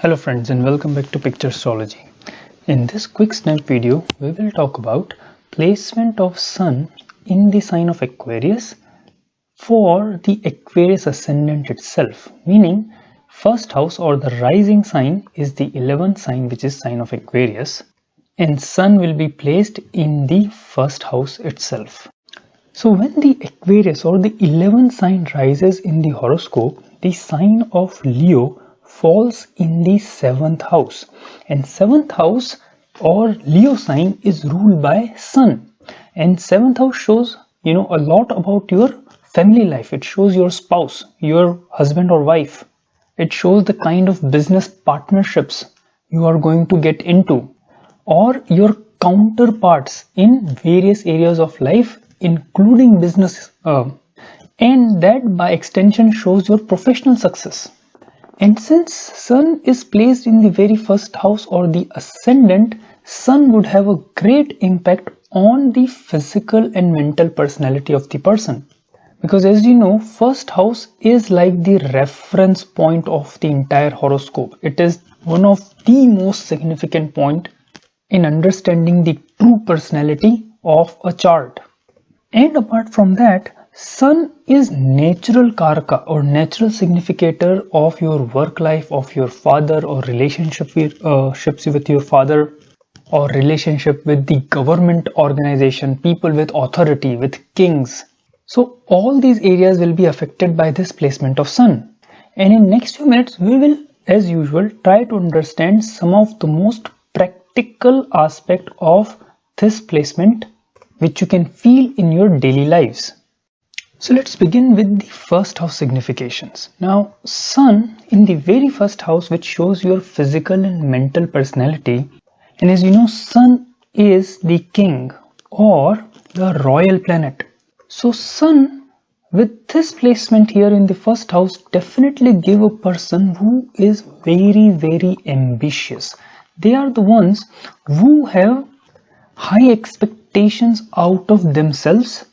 Hello friends and welcome back to Picture Astrology. In this quick snap video, we will talk about placement of Sun in the sign of Aquarius for the Aquarius Ascendant itself, meaning first house or the rising sign is the 11th sign, which is sign of Aquarius, and Sun will be placed in the first house itself. So when the Aquarius or the 11th sign rises in the horoscope, the sign of Leo falls in the 7th house, and 7th house or Leo sign is ruled by Sun, and 7th house shows a lot about your family life. It shows your spouse, your husband or wife. It shows the kind of business partnerships you are going to get into, or your counterparts in various areas of life including business, and that by extension shows your professional success. And since Sun is placed in the very first house or the ascendant, Sun would have a great impact on the physical and mental personality of the person. Because as you know, first house is like the reference point of the entire horoscope. It is one of the most significant point in understanding the true personality of a chart. And apart from that, Sun is natural karaka or natural significator of your work life, of your father, or relationships with your father, or relationship with the government organization, people with authority, with kings. So all these areas will be affected by this placement of Sun. And in next few minutes, we will, as usual, try to understand some of the most practical aspect of this placement, which you can feel in your daily lives. So let's begin with the first house significations. Now, Sun in the very first house, which shows your physical and mental personality, and as you know, Sun is the king or the royal planet. So Sun with this placement here in the first house definitely give a person who is very ambitious. They are the ones who have high expectations out of themselves,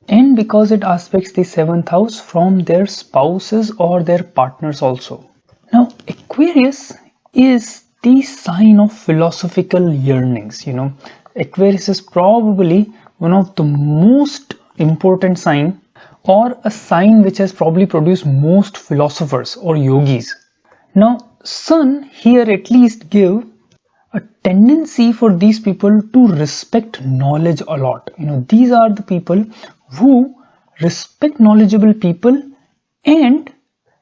and because it aspects the 7th house from their spouses or their partners also. Now, Aquarius is the sign of philosophical yearnings. Aquarius is probably one of the most important sign, or a sign which has probably produced most philosophers or yogis. Now, Sun here at least give a tendency for these people to respect knowledge a lot. These are the people who respect knowledgeable people, and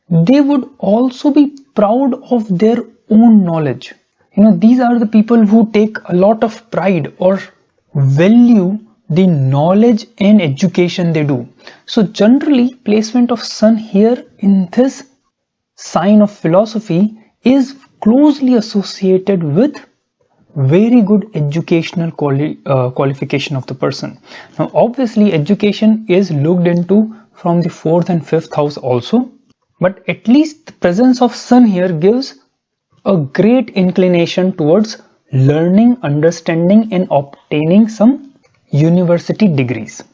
they would also be proud of their own knowledge. These are the people who take a lot of pride or value the knowledge and education they do. So generally, placement of Sun here in this sign of philosophy is closely associated with very good educational qualification of the person. Now obviously education is looked into from the 4th and 5th house also, but at least the presence of Sun here gives a great inclination towards learning, understanding and obtaining some university degrees.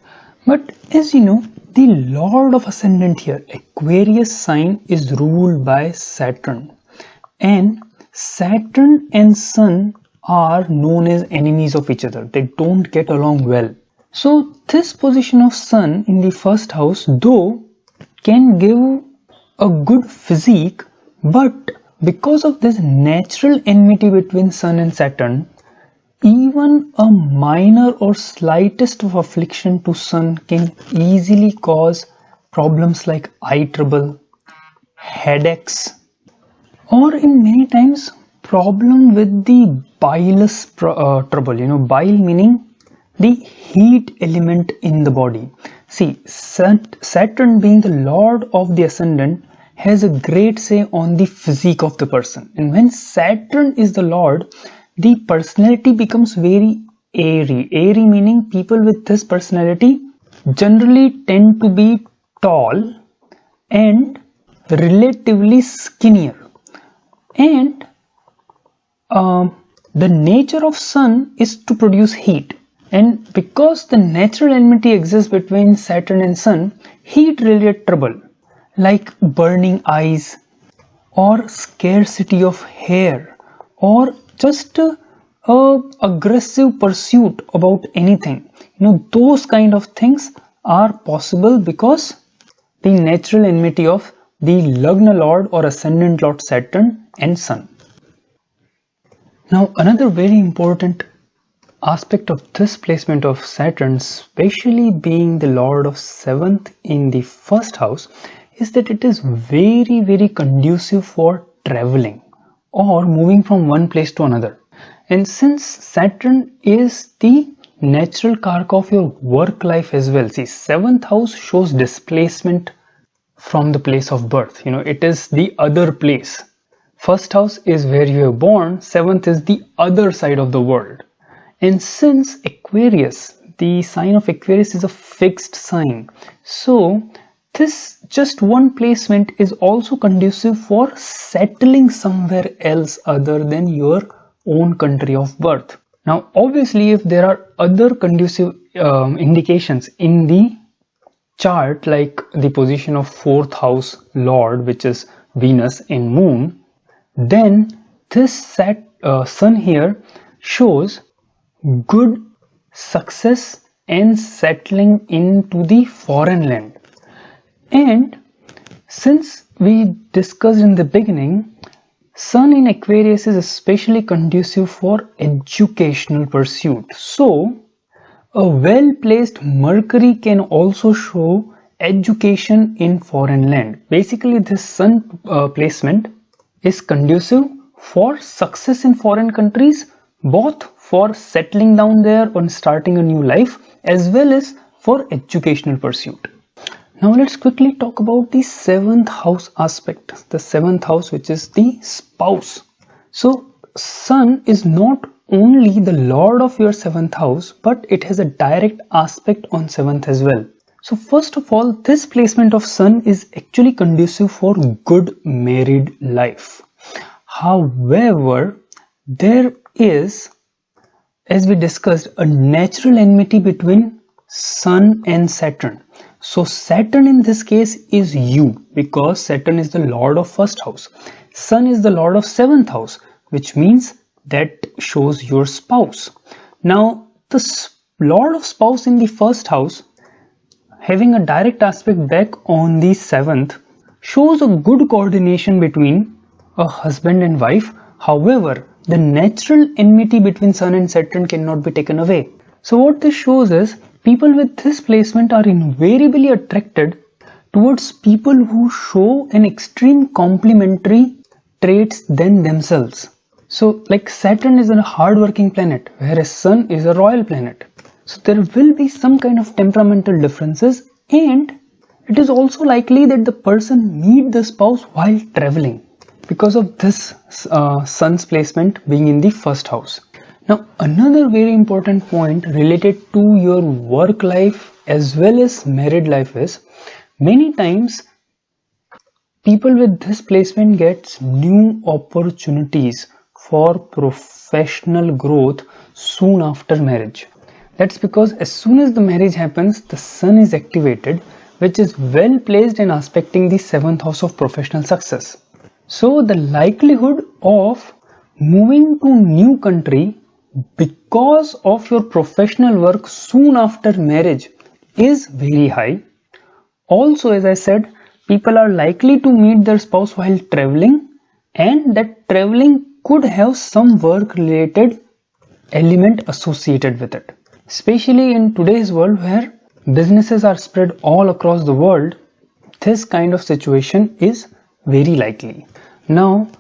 But as you know, the Lord of Ascendant here, Aquarius sign, is ruled by Saturn, and Saturn and Sun are known as enemies of each other. They don't get along well. So this position of Sun in the first house, though, can give a good physique, but because of this natural enmity between Sun and Saturn, even a minor or slightest of affliction to Sun can easily cause problems like eye trouble, headaches, or in many times problem with the bilous trouble. Bile meaning the heat element in the body. See, Saturn being the Lord of the Ascendant has a great say on the physique of the person, and when Saturn is the Lord, the personality becomes very airy. Airy meaning people with this personality generally tend to be tall and relatively skinnier, and the nature of Sun is to produce heat, and because the natural enmity exists between Saturn and Sun, heat related trouble like burning eyes, or scarcity of hair, or just a aggressive pursuit about anything. Those kind of things are possible because the natural enmity of the Lagna Lord or Ascendant Lord Saturn and Sun. Now another very important aspect of this placement of Saturn, especially being the Lord of 7th in the first house, is that it is very conducive for traveling or moving from one place to another. And since Saturn is the natural karaka of your work life as well, see, 7th house shows displacement from the place of birth. It is the other place. First house is where you are born, 7th is the other side of the world. And since Aquarius, the sign of Aquarius is a fixed sign, so this just one placement is also conducive for settling somewhere else other than your own country of birth. Now obviously if there are other conducive indications in the chart, like the position of 4th house Lord, which is Venus and Moon, then this Sun here shows good success and settling into the foreign land. And since we discussed in the beginning, Sun in Aquarius is especially conducive for educational pursuit. So a well-placed Mercury can also show education in foreign land. Basically this Sun placement is conducive for success in foreign countries, both for settling down there and starting a new life, as well as for educational pursuit. Now let's quickly talk about the 7th house aspect. The 7th house, which is the spouse. So Sun is not only the Lord of your 7th house, but it has a direct aspect on 7th as well. So first of all, this placement of Sun is actually conducive for good married life. However, there is, as we discussed, a natural enmity between Sun and Saturn. So Saturn in this case is you, because Saturn is the Lord of 1st house. Sun is the Lord of 7th house, which means that shows your spouse. Now the Lord of spouse in the 1st house, having a direct aspect back on the 7th, shows a good coordination between a husband and wife. However, the natural enmity between Sun and Saturn cannot be taken away. So what this shows is people with this placement are invariably attracted towards people who show an extreme complementary traits than themselves. So like Saturn is a hard-working planet, whereas Sun is a royal planet. So there will be some kind of temperamental differences, and it is also likely that the person meet the spouse while traveling because of this Sun's placement being in the 1st house. Now another very important point related to your work life as well as married life is, many times people with this placement gets new opportunities for professional growth soon after marriage. That's because as soon as the marriage happens, the Sun is activated, which is well placed in aspecting the 7th house of professional success. So the likelihood of moving to new country because of your professional work soon after marriage is very high. Also, as I said, people are likely to meet their spouse while traveling, and that traveling could have some work related element associated with it. Especially in today's world where businesses are spread all across the world, this kind of situation is very likely. Now,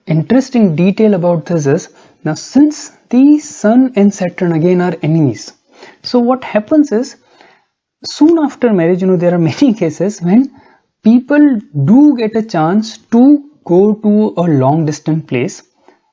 interesting detail about this is, now since the Sun and Saturn again are enemies, so what happens is soon after marriage, there are many cases when people do get a chance to go to a long distance place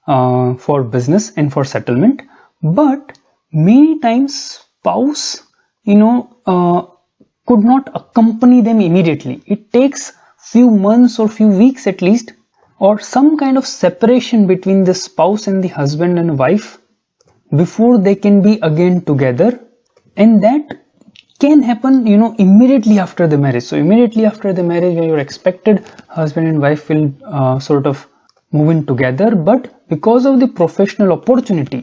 for business and for settlement, but many times spouse could not accompany them immediately. It takes few months or few weeks at least, or some kind of separation between the spouse and the husband and wife before they can be again together, and that can happen, immediately after the marriage. So immediately after the marriage, when your expected husband and wife will sort of move in together, but because of the professional opportunity,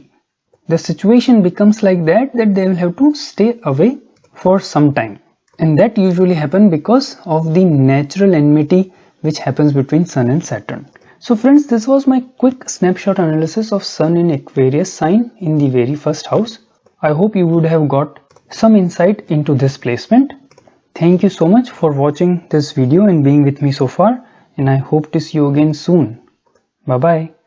the situation becomes like that they will have to stay away for some time. And that usually happens because of the natural enmity which happens between Sun and Saturn. So friends, this was my quick snapshot analysis of Sun in Aquarius sign in the very first house. I hope you would have got some insight into this placement. Thank you so much for watching this video and being with me so far, and I hope to see you again soon. Bye bye.